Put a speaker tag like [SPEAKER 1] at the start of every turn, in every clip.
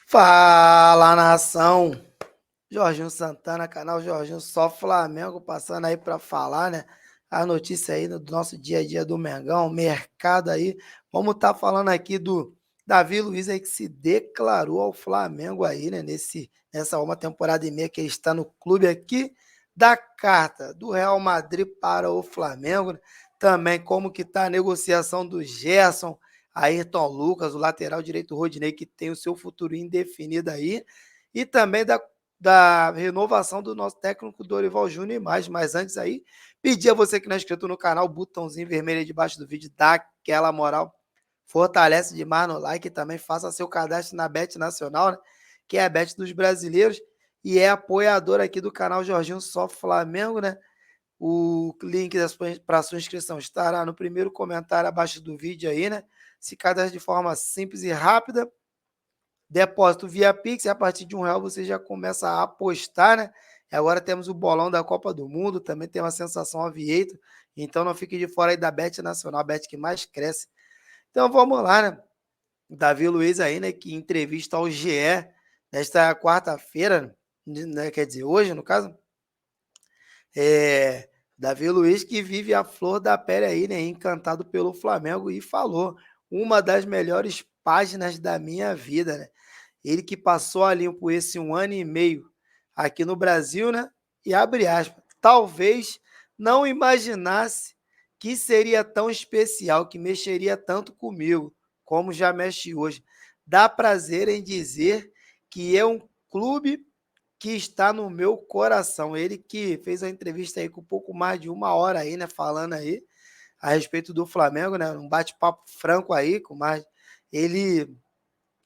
[SPEAKER 1] Fala, nação! Jorginho Santana, canal Jorginho Só Flamengo, passando aí para falar, né? A notícia aí do nosso dia a dia do Mengão, mercado aí. Vamos estar falando aqui do Davi Luiz aí que se declarou ao Flamengo aí, né? Nessa uma temporada e meia que ele está no clube aqui, da carta do Real Madrid para o Flamengo, né? Também como que tá a negociação do Gerson, Ayrton Lucas, o lateral direito Rodinei, que tem o seu futuro indefinido aí, e também da renovação do nosso técnico Dorival Júnior e mais. Mas antes aí, pedir a você que não é inscrito no canal, botãozinho vermelho aí debaixo do vídeo, dá aquela moral, fortalece demais no like e também faça seu cadastro na Bet Nacional, né? Que é a Bet dos brasileiros e é apoiador aqui do canal Jorginho Só Flamengo, né? O link para sua inscrição estará no primeiro comentário abaixo do vídeo aí, né? Se cadastre de forma simples e rápida. Depósito via Pix, e a partir de R$ 1 você já começa a apostar, né? E agora temos o bolão da Copa do Mundo, também tem uma sensação aviator, então não fique de fora aí da Bet Nacional, a Bet que mais cresce. Então vamos lá, né? Davi Luiz aí, né, que entrevista ao GE nesta quarta-feira, né, quer dizer, hoje no caso, Davi Luiz que vive a flor da pele aí, né, encantado pelo Flamengo e falou, uma das melhores páginas da minha vida, né? Ele que passou ali por esse 1 ano e meio aqui no Brasil, né? E abre aspas, talvez não imaginasse que seria tão especial, que mexeria tanto comigo, como já mexe hoje. Dá prazer em dizer que é um clube que está no meu coração. Ele que fez a entrevista aí com um pouco mais de 1 hora aí, né? Falando aí a respeito do Flamengo, né? Um bate-papo franco aí, com mais. Ele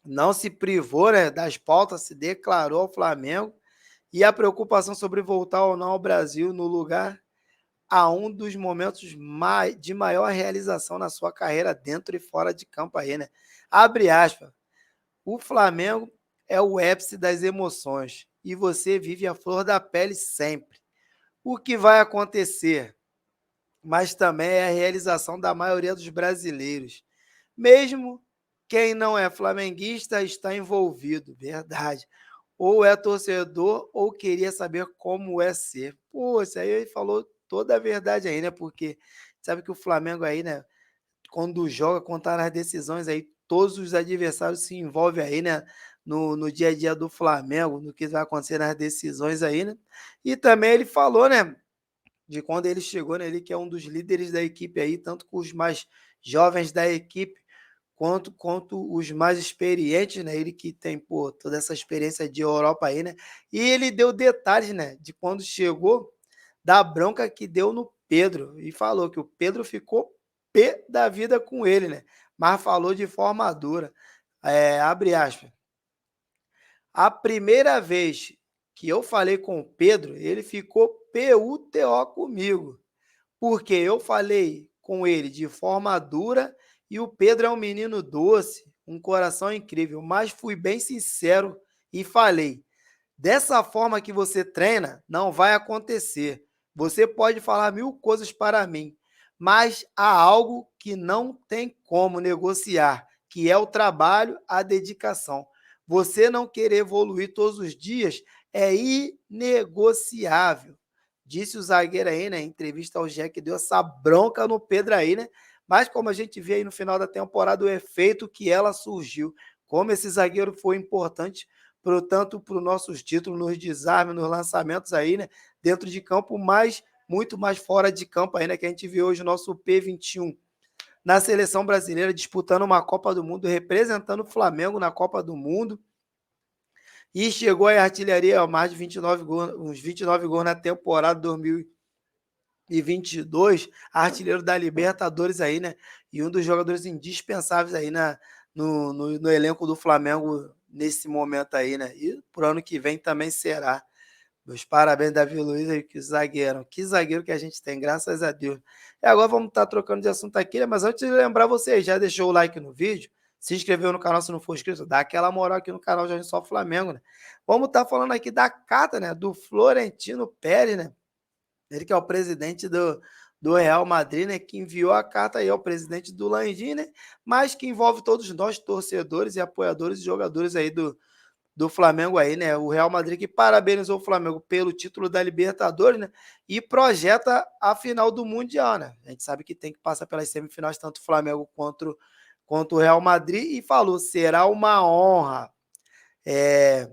[SPEAKER 1] não se privou, né, das pautas, se declarou ao Flamengo e a preocupação sobre voltar ou não ao Brasil no lugar a um dos momentos de maior realização na sua carreira dentro e fora de campo aí, né? Abre aspas. O Flamengo é o ápice das emoções e você vive a flor da pele sempre. O que vai acontecer? Mas também é a realização da maioria dos brasileiros. Mesmo quem não é flamenguista está envolvido, verdade. Ou é torcedor ou queria saber como é ser. Pô, isso aí ele falou toda a verdade aí, né? Porque sabe que o Flamengo aí, né? Quando joga, quando tá nas decisões aí, todos os adversários se envolvem aí, né? No dia a dia do Flamengo, no que vai acontecer nas decisões aí, né? E também ele falou, né? De quando ele chegou, né? Ele que é um dos líderes da equipe aí, tanto com os mais jovens da equipe, quanto os mais experientes, né? Ele que tem, pô, toda essa experiência de Europa aí, né? E ele deu detalhes, né? De quando chegou, da bronca que deu no Pedro. E falou que o Pedro ficou pé da vida com ele, né? Mas falou de forma dura. Abre aspas. A primeira vez que eu falei com o Pedro, ele ficou PUTO comigo, porque eu falei com ele de forma dura e o Pedro é um menino doce, um coração incrível, mas fui bem sincero e falei: dessa forma que você treina, não vai acontecer. Você pode falar 1000 coisas para mim, mas há algo que não tem como negociar, que é o trabalho, a dedicação. Você não querer evoluir todos os dias é inegociável. Disse o zagueiro aí, né? Em entrevista ao Jack, deu essa bronca no Pedro aí, né? Mas como a gente vê aí no final da temporada, o efeito que ela surgiu, como esse zagueiro foi importante tanto para os nossos títulos, nos desarmes, nos lançamentos aí, né? Dentro de campo, mas muito mais fora de campo aí, né? Que a gente vê hoje o nosso P21 na seleção brasileira, disputando uma Copa do Mundo, representando o Flamengo na Copa do Mundo. E chegou a artilharia a mais de 29 gols, uns 29 gols na temporada 2022, artilheiro da Libertadores aí, né? E um dos jogadores indispensáveis aí no elenco do Flamengo nesse momento aí, né? E pro ano que vem também será. Meus parabéns, Davi Luiz, aí, que zagueiro. Que zagueiro que a gente tem, graças a Deus. E agora vamos estar trocando de assunto aqui, né? Mas antes de lembrar você, já deixou o like no vídeo? Se inscreveu no canal se não for inscrito? Dá aquela moral aqui no canal Jorge Só Flamengo, né? Vamos estar falando aqui da carta, né? Do Florentino Pérez, né? Ele que é o presidente do Real Madrid, né? Que enviou a carta aí ao presidente do Landim, né? Mas que envolve todos nós, torcedores e apoiadores e jogadores aí do Flamengo aí, né? O Real Madrid que parabenizou o Flamengo pelo título da Libertadores, né? E projeta a final do Mundial, né? A gente sabe que tem que passar pelas semifinais, tanto o Flamengo quanto o Real Madrid, e falou: será uma honra, é,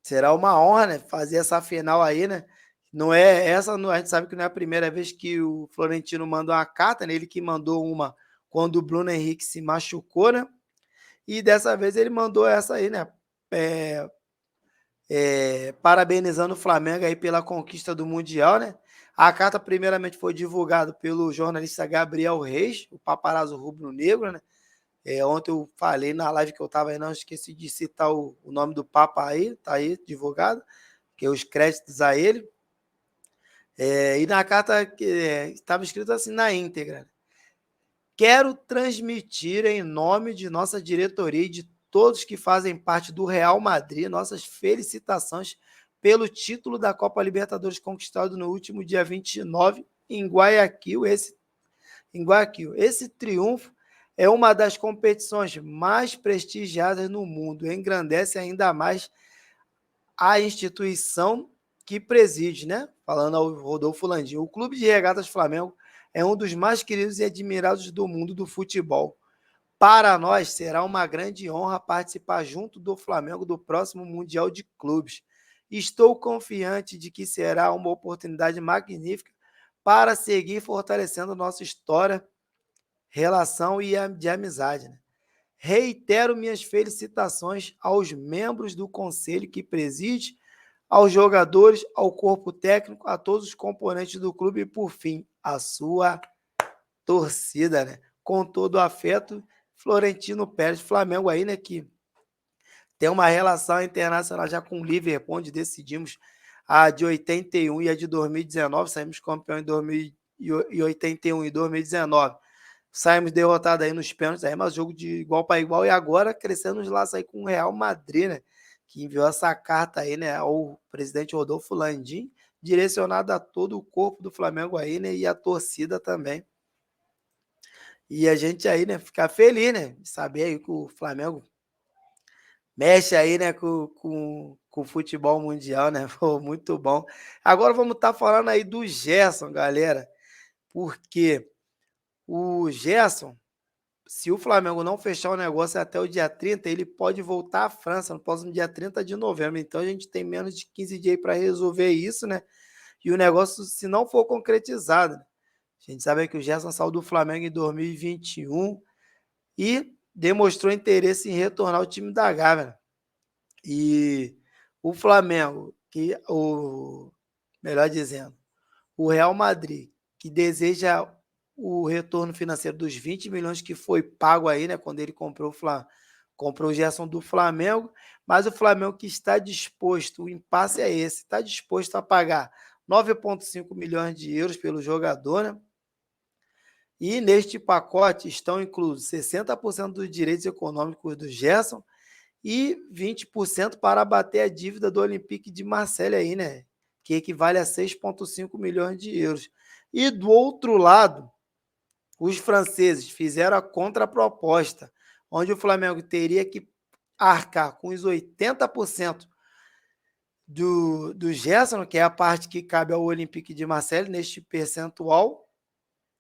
[SPEAKER 1] será uma honra, né? Fazer essa final aí, né? Não é essa, a gente sabe que não é a primeira vez que o Florentino mandou uma carta, né? Ele que mandou uma quando o Bruno Henrique se machucou, né? E dessa vez ele mandou essa aí, né? É, parabenizando o Flamengo aí pela conquista do Mundial, né? A carta primeiramente foi divulgada pelo jornalista Gabriel Reis, o paparazzo rubro-negro, né? Ontem eu falei na live que eu estava aí, não esqueci de citar o nome do Papa aí, tá aí divulgado, que é os créditos a ele. E na carta estava escrito assim na íntegra: quero transmitir em nome de nossa diretoria e de todos que fazem parte do Real Madrid nossas felicitações pelo título da Copa Libertadores conquistado no último dia 29 em Guayaquil. Esse triunfo é uma das competições mais prestigiadas no mundo, engrandece ainda mais a instituição que preside, né? Falando ao Rodolfo Landim. O Clube de Regatas Flamengo é um dos mais queridos e admirados do mundo do futebol. Para nós, será uma grande honra participar junto do Flamengo do próximo Mundial de Clubes. Estou confiante de que será uma oportunidade magnífica para seguir fortalecendo nossa história, relação e de amizade, né? Reitero minhas felicitações aos membros do conselho que preside, aos jogadores, ao corpo técnico, a todos os componentes do clube e, por fim, a sua torcida, né? Com todo o afeto, Florentino Pérez, Flamengo aí, né? Que tem uma relação internacional já com o Liverpool, onde decidimos a de 81 e a de 2019, saímos campeão em 2081 e 2019. Saímos derrotados aí nos pênaltis, aí, mas jogo de igual para igual, e agora crescendo os laços aí com o Real Madrid, né? Que enviou essa carta aí, né, ao presidente Rodolfo Landim, direcionada a todo o corpo do Flamengo aí, né? E a torcida também. E a gente aí, né, ficar feliz, né? De saber aí que o Flamengo mexe aí, né, com o futebol mundial, né? Pô, muito bom. Agora vamos estar falando aí do Gerson, galera, porque o Gerson, se o Flamengo não fechar o negócio até o dia 30, ele pode voltar à França no próximo dia 30 de novembro. Então a gente tem menos de 15 dias para resolver isso, né? E o negócio, se não for concretizado, né? A gente sabe que o Gerson saiu do Flamengo em 2021 e demonstrou interesse em retornar ao time da Gávea, né? E o Flamengo, melhor dizendo, o Real Madrid, que deseja o retorno financeiro dos 20 milhões que foi pago aí, né, quando ele comprou o Gerson do Flamengo, mas o Flamengo que está disposto, o impasse é esse, está disposto a pagar 9,5 milhões de euros pelo jogador, né? E neste pacote estão inclusos 60% dos direitos econômicos do Gerson e 20% para abater a dívida do Olympique de Marselha aí, né? Que equivale a 6,5 milhões de euros. E do outro lado, os franceses fizeram a contraproposta, onde o Flamengo teria que arcar com os 80% do Gerson, que é a parte que cabe ao Olympique de Marselha, neste percentual,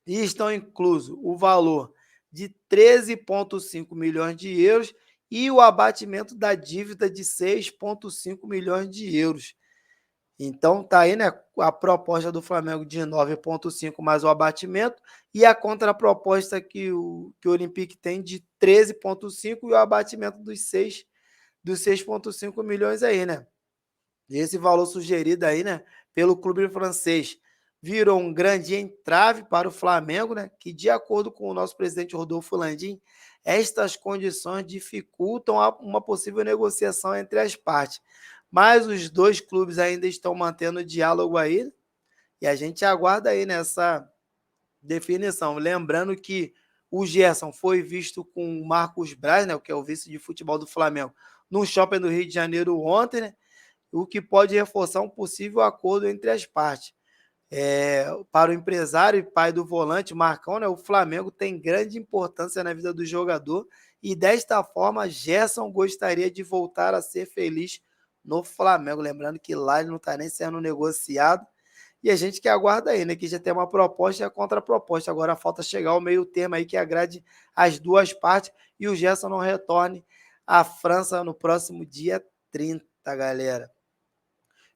[SPEAKER 1] e estão incluso o valor de 13,5 milhões de euros e o abatimento da dívida de 6,5 milhões de euros. Então tá aí, né, a proposta do Flamengo de 9,5 mais o abatimento e a contraproposta que o Olympique tem de 13,5 e o abatimento dos 6,5 milhões aí, né? Esse valor sugerido aí, né, pelo clube francês virou um grande entrave para o Flamengo, né, que de acordo com o nosso presidente Rodolfo Landim, estas condições dificultam uma possível negociação entre as partes. Mas os dois clubes ainda estão mantendo o diálogo aí e a gente aguarda aí nessa definição. Lembrando que o Gerson foi visto com o Marcos Braz, né, que é o vice de futebol do Flamengo, no shopping do Rio de Janeiro ontem, né, o que pode reforçar um possível acordo entre as partes. Para o empresário e pai do volante Marcão, né, o Flamengo tem grande importância na vida do jogador e desta forma Gerson gostaria de voltar a ser feliz no Flamengo. Lembrando que lá ele não está nem sendo negociado, e a gente que aguarda aí, né? Que já tem uma proposta e a contraproposta. Agora falta chegar ao meio termo aí que agrade as duas partes e o Gerson não retorne à França no próximo dia 30, galera.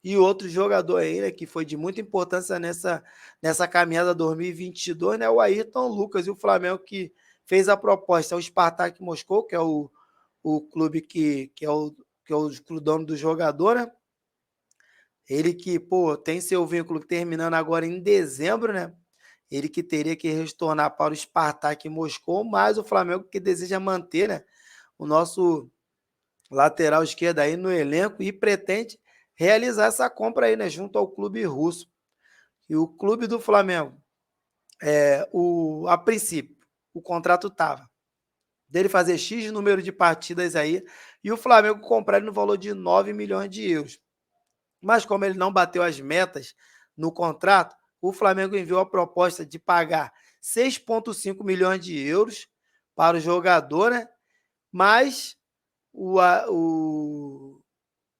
[SPEAKER 1] E outro jogador aí, né, que foi de muita importância nessa caminhada 2022, né, o Ayrton Lucas, e o Flamengo que fez a proposta ao Spartak Moscou, que é o clube que é o dono do jogador, né? Ele que, pô, tem seu vínculo terminando agora em dezembro, né? Ele que teria que retornar para o Spartak Moscou, mas o Flamengo que deseja manter, né, o nosso lateral esquerdo aí no elenco e pretende realizar essa compra aí, né, junto ao clube russo. E o clube do Flamengo, a princípio, o contrato estava dele fazer X número de partidas aí e o Flamengo comprar ele no valor de 9 milhões de euros. Mas como ele não bateu as metas no contrato, o Flamengo enviou a proposta de pagar 6,5 milhões de euros para o jogador, né? Mas o,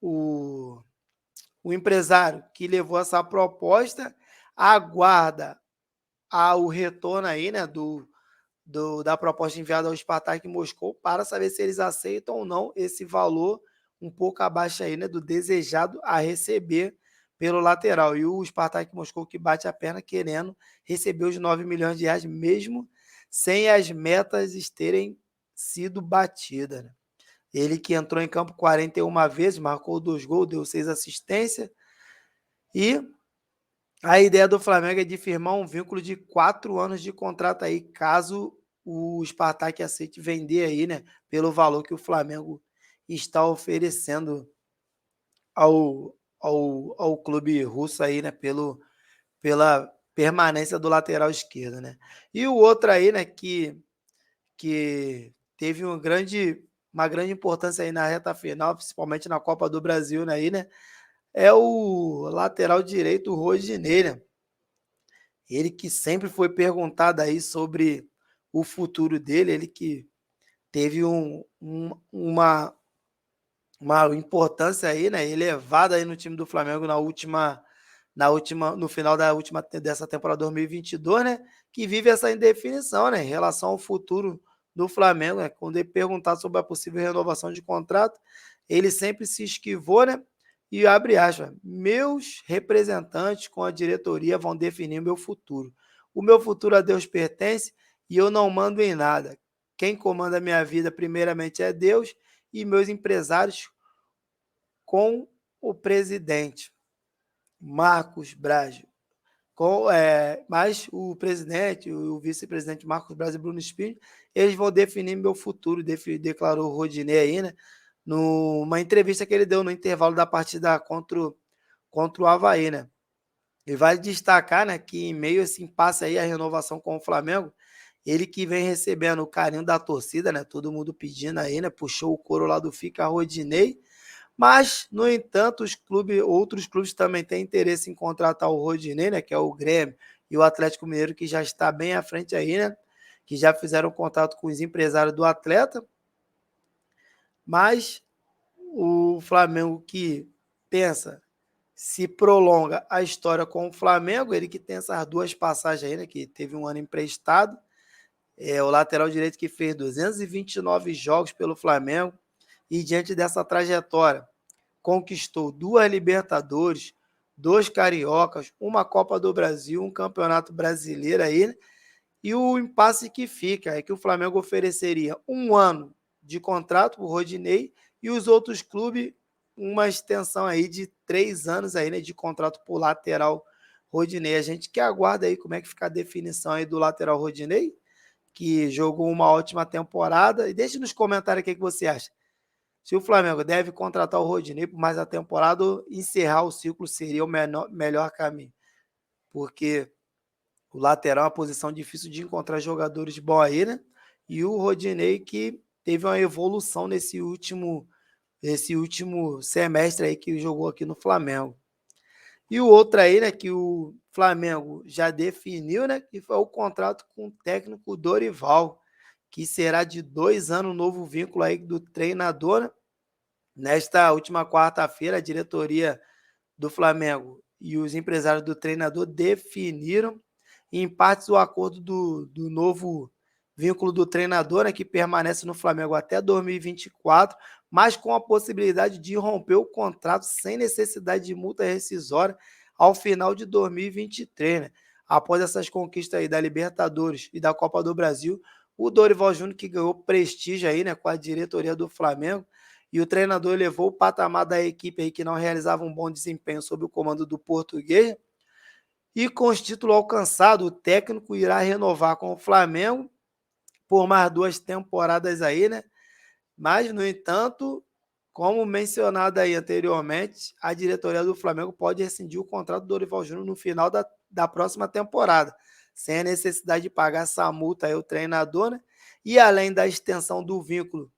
[SPEAKER 1] o, o empresário que levou essa proposta aguarda o retorno aí, né, da proposta enviada ao Spartak Moscou para saber se eles aceitam ou não esse valor um pouco abaixo aí, né, do desejado a receber pelo lateral. E o Spartak Moscou que bate a perna querendo receber os 9 milhões de reais, mesmo sem as metas terem sido batidas, né? Ele que entrou em campo 41 vezes, marcou 2 gols, deu 6 assistências. E a ideia do Flamengo é de firmar um vínculo de 4 anos de contrato aí, caso o Spartak aceite vender aí, né? Pelo valor que o Flamengo está oferecendo ao clube russo aí, né? Pela permanência do lateral esquerdo, né? E o outro aí, né? Que teve uma grande importância aí na reta final, principalmente na Copa do Brasil, né? Aí, né? É o lateral direito, o Rodinei, né? Ele que sempre foi perguntado aí sobre o futuro dele, ele que teve uma importância aí, né, elevada aí no time do Flamengo no final dessa temporada 2022, né, que vive essa indefinição, né, em relação ao futuro do Flamengo, né, quando ele perguntar sobre a possível renovação de contrato, ele sempre se esquivou, né, e abre aspas, meus representantes com a diretoria vão definir meu futuro. O meu futuro a Deus pertence e eu não mando em nada. Quem comanda a minha vida primeiramente é Deus e meus empresários com o presidente Marcos Braz. Mas o presidente, o vice-presidente Marcos Braz e Bruno Spindler, eles vão definir meu futuro, declarou o Rodinei aí, né? Numa entrevista que ele deu no intervalo da partida contra o Avaí, né? E vale destacar, né, que em meio a esse impasse aí, a renovação com o Flamengo, ele que vem recebendo o carinho da torcida, né? Todo mundo pedindo aí, né? Puxou o couro lá do Fica Rodinei. Mas, no entanto, outros clubes também têm interesse em contratar o Rodinei, né? Que é o Grêmio e o Atlético Mineiro, que já está bem à frente aí, né? Que já fizeram contato com os empresários do atleta. Mas o Flamengo que pensa se prolonga a história com o Flamengo, ele que tem essas duas passagens aí, né? Que teve um ano emprestado. O lateral direito que fez 229 jogos pelo Flamengo e diante dessa trajetória conquistou 2 Libertadores, 2 Cariocas, uma Copa do Brasil, um Campeonato Brasileiro aí, né? E o impasse que fica é que o Flamengo ofereceria 1 ano de contrato para o Rodinei e os outros clubes uma extensão aí de 3 anos aí, né, de contrato por lateral Rodinei. A gente que aguarda aí como é que fica a definição aí do lateral Rodinei, que jogou uma ótima temporada. E deixe nos comentários o que você acha. Se o Flamengo deve contratar o Rodinei por mais a temporada, encerrar o ciclo seria o melhor caminho. Porque o lateral é uma posição difícil de encontrar jogadores bons aí, né? E o Rodinei que teve uma evolução nesse último semestre aí que jogou aqui no Flamengo. E o outro aí, né, que o Flamengo já definiu, né, que foi o contrato com o técnico Dorival, que será de 2 anos, um novo vínculo aí do treinador, né? Nesta última quarta-feira, a diretoria do Flamengo e os empresários do treinador definiram em partes o acordo do novo vínculo do treinador, né, que permanece no Flamengo até 2024, mas com a possibilidade de romper o contrato sem necessidade de multa rescisória ao final de 2023, né? Após essas conquistas aí da Libertadores e da Copa do Brasil, o Dorival Júnior, que ganhou prestígio aí, né, com a diretoria do Flamengo, e o treinador elevou o patamar da equipe aí que não realizava um bom desempenho sob o comando do português. E com o título alcançado, o técnico irá renovar com o Flamengo por mais 2 temporadas aí, né? Mas, no entanto, como mencionado aí anteriormente, a diretoria do Flamengo pode rescindir o contrato do Dorival Júnior no final da próxima temporada, sem a necessidade de pagar essa multa aí ao treinador, né? E além da extensão do vínculo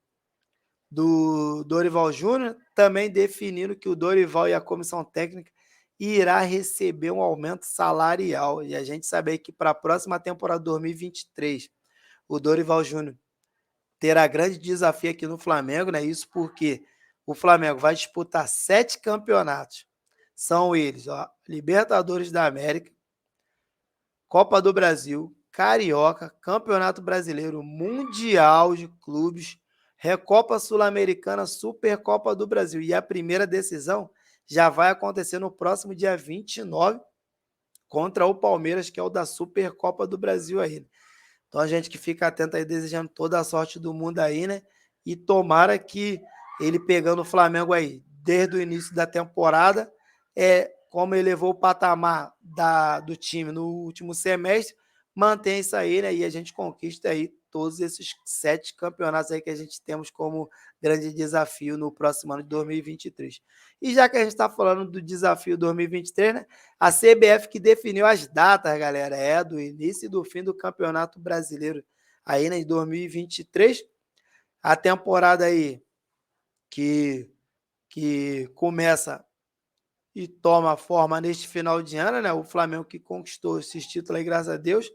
[SPEAKER 1] do Dorival Júnior, também definindo que o Dorival e a comissão técnica irá receber um aumento salarial. E a gente sabe que para a próxima temporada 2023, o Dorival Júnior terá grande desafio aqui no Flamengo, né? Isso porque o Flamengo vai disputar 7 campeonatos. São eles, ó, Libertadores da América, Copa do Brasil, Carioca, Campeonato Brasileiro, Mundial de Clubes, Recopa Sul-Americana, Supercopa do Brasil. E a primeira decisão já vai acontecer no próximo dia 29 contra o Palmeiras, que é o da Supercopa do Brasil aí. Então a gente que fica atento aí, desejando toda a sorte do mundo aí, né? E tomara que ele pegando o Flamengo aí desde o início da temporada, como ele levou o patamar do time no último semestre, mantém isso aí, né? E a gente conquista aí todos esses 7 campeonatos aí que a gente temos como grande desafio no próximo ano de 2023. E já que a gente está falando do desafio 2023, né? A CBF que definiu as datas, galera, do início e do fim do Campeonato Brasileiro aí, né, em 2023. A temporada aí que começa e toma forma neste final de ano, né? O Flamengo que conquistou esses títulos aí, graças a Deus.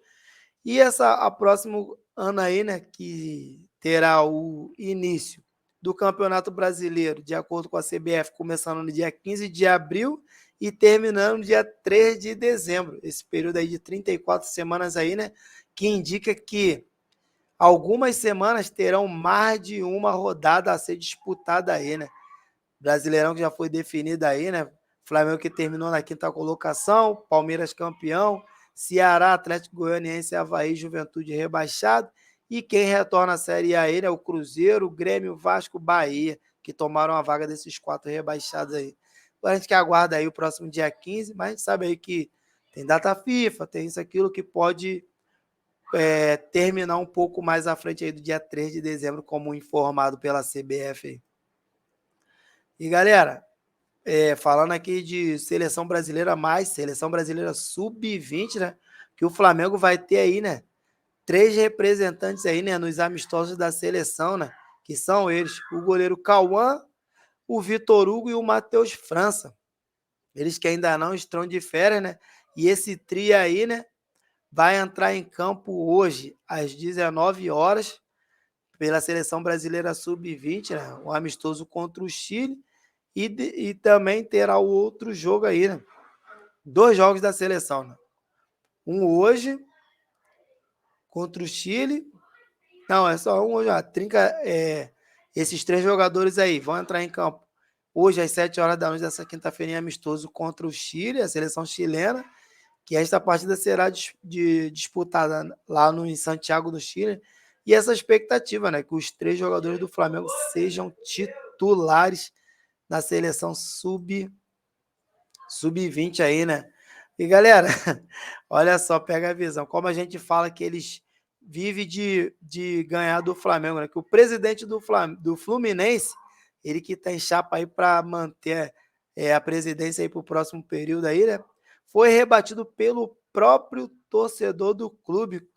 [SPEAKER 1] E a próximo ano aí, né, que terá o início do Campeonato Brasileiro, de acordo com a CBF, começando no dia 15 de abril e terminando no dia 3 de dezembro. Esse período aí de 34 semanas aí, né, que indica que algumas semanas terão mais de uma rodada a ser disputada aí, né? Brasileirão que já foi definido aí, né? Flamengo que terminou na 5ª colocação, Palmeiras campeão, Ceará, Atlético Goianiense, Avaí, Juventude rebaixado. E quem retorna à Série A aí, né? O Cruzeiro, o Grêmio, Vasco, Bahia, que tomaram a vaga desses 4 rebaixados aí. Agora a gente que aguarda aí o próximo dia 15, mas a gente sabe aí que tem data FIFA, tem isso, aquilo que pode terminar um pouco mais à frente aí do dia 3 de dezembro, como informado pela CBF aí. E galera, falando aqui de seleção brasileira mais, seleção brasileira sub-20, né? Que o Flamengo vai ter aí, né? 3 representantes aí, né? Nos amistosos da seleção, né? Que são eles, o goleiro Cauã, o Vitor Hugo e o Matheus França. Eles que ainda não estão de férias, né? E esse trio aí, né? Vai entrar em campo hoje, às 19 horas, pela seleção brasileira sub-20, né? Um amistoso contra o Chile. E também terá o outro jogo aí, né? 2 jogos da seleção, né? Um hoje contra o Chile. Não, é só um hoje. Esses 3 jogadores aí vão entrar em campo hoje às 7 horas da noite dessa quinta-feira em amistoso contra o Chile, a seleção chilena, que esta partida será disputada lá em Santiago do Chile. E essa expectativa, né? Que os 3 jogadores do Flamengo sejam titulares na seleção sub-20 aí, né? E galera, olha só, pega a visão. Como a gente fala que eles vivem de ganhar do Flamengo, né? Que o presidente do Fluminense, ele que está em chapa aí para manter a presidência aí para o próximo período aí, né? Foi rebatido pelo próprio torcedor do clube,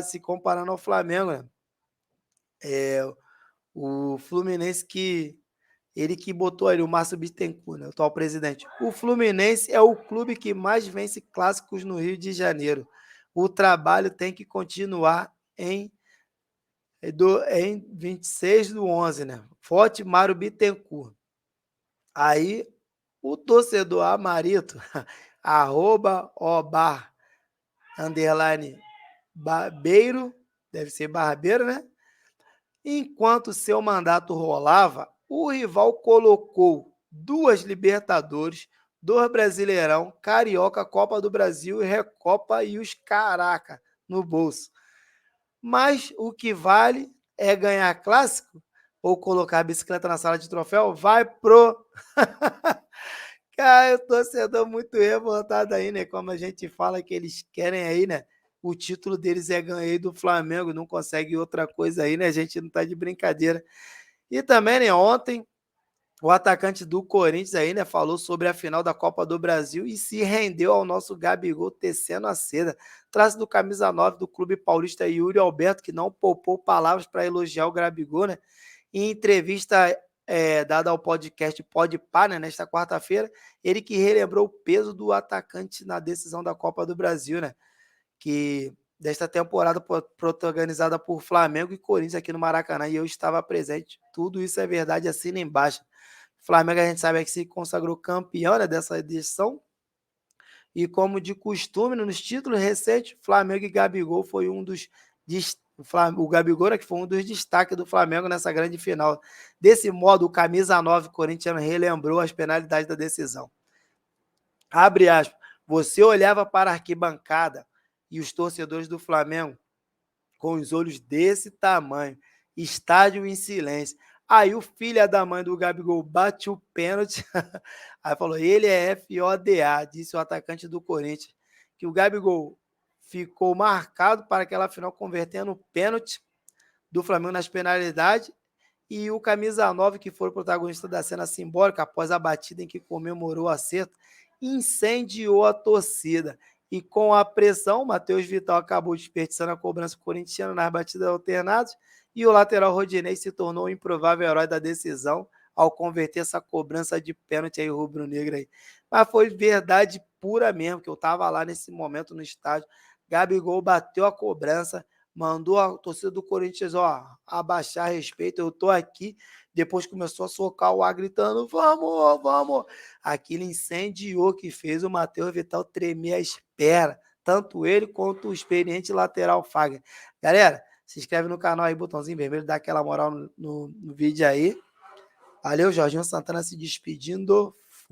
[SPEAKER 1] se comparando ao Flamengo, né? O Fluminense ele que botou ali o Márcio Bittencourt, né, o atual presidente. O Fluminense é o clube que mais vence clássicos no Rio de Janeiro. O trabalho tem que continuar em Em 26/11, né? Forte Mário Bittencourt. Aí, o torcedor Amarito, arroba obar, underline, barbeiro, deve ser barbeiro, né? Enquanto seu mandato rolava, o rival colocou 2 Libertadores, 2 Brasileirão, Carioca, Copa do Brasil e Recopa e os caraca no bolso. Mas o que vale é ganhar clássico ou colocar a bicicleta na sala de troféu? Vai pro... Cara, o torcedor muito revoltado aí, né? Como a gente fala que eles querem aí, né? O título deles é ganhar do Flamengo, não consegue outra coisa aí, né? A gente não tá de brincadeira. E também, né, ontem, o atacante do Corinthians aí, né, falou sobre a final da Copa do Brasil e se rendeu ao nosso Gabigol tecendo a seda. Traz do camisa 9 do Clube Paulista Yuri Alberto, que não poupou palavras para elogiar o Gabigol, né? Em entrevista dada ao podcast Podpah, né, nesta quarta-feira, ele que relembrou o peso do atacante na decisão da Copa do Brasil, né? Que desta temporada protagonizada por Flamengo e Corinthians aqui no Maracanã, e eu estava presente. Tudo isso é verdade, assina embaixo. Flamengo, a gente sabe que se consagrou campeão, né, dessa edição, e como de costume, nos títulos recentes, Flamengo e Gabigol foi um dos o Gabigol, né, que foi um dos destaques do Flamengo nessa grande final. Desse modo, o camisa 9 corintiano relembrou as penalidades da decisão. Abre aspas. Você olhava para a arquibancada e os torcedores do Flamengo com os olhos desse tamanho, estádio em silêncio. Aí o filho da mãe do Gabigol bate o pênalti. Aí falou, ele é FODA, disse o atacante do Corinthians, que o Gabigol ficou marcado para aquela final convertendo o pênalti do Flamengo nas penalidades, e o camisa 9, que foi o protagonista da cena simbólica após a batida em que comemorou o acerto, incendiou a torcida. E com a pressão, o Matheus Vital acabou desperdiçando a cobrança corintiana nas batidas alternadas, e o lateral Rodinei se tornou o improvável herói da decisão ao converter essa cobrança de pênalti aí rubro-negro aí. Mas foi verdade pura mesmo, que eu estava lá nesse momento no estádio. Gabigol bateu a cobrança, mandou a torcida do Corinthians, ó, abaixar respeito, eu tô aqui. Depois começou a socar o ar gritando, vamos, vamos. Aquilo incendiou, que fez o Matheus Vital tremer a espera, tanto ele quanto o experiente lateral Fagner. Galera, se inscreve no canal aí, botãozinho vermelho, dá aquela moral no vídeo aí. Valeu, Jorginho Santana se despedindo.